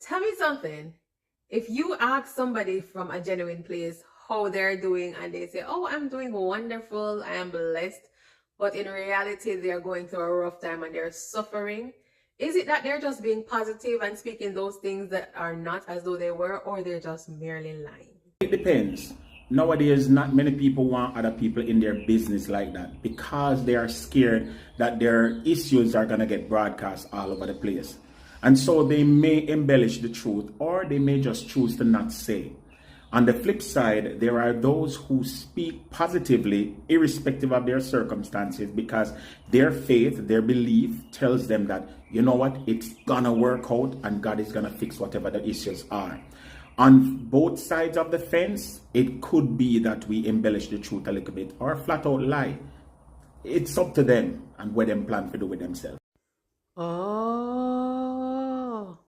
Tell me something. If you ask somebody from a genuine place how they're doing and they say, oh, I'm doing wonderful, I am blessed, but in reality, they're going through a rough time and they're suffering, is it that they're just being positive and speaking those things that are not as though they were, or they're just merely lying? It depends. Nowadays, not many people want other people in their business like that because they are scared that their issues are going to get broadcast all over the place. And so they may embellish the truth, or they may just choose to not say. On the flip side, there are those who speak positively irrespective of their circumstances because their faith, their belief tells them that, you know what, it's gonna work out and God is gonna fix whatever the issues are. On both sides of the fence, it could be that we embellish the truth a little bit or flat out lie. It's up to them and what them plan to do with themselves. Oh.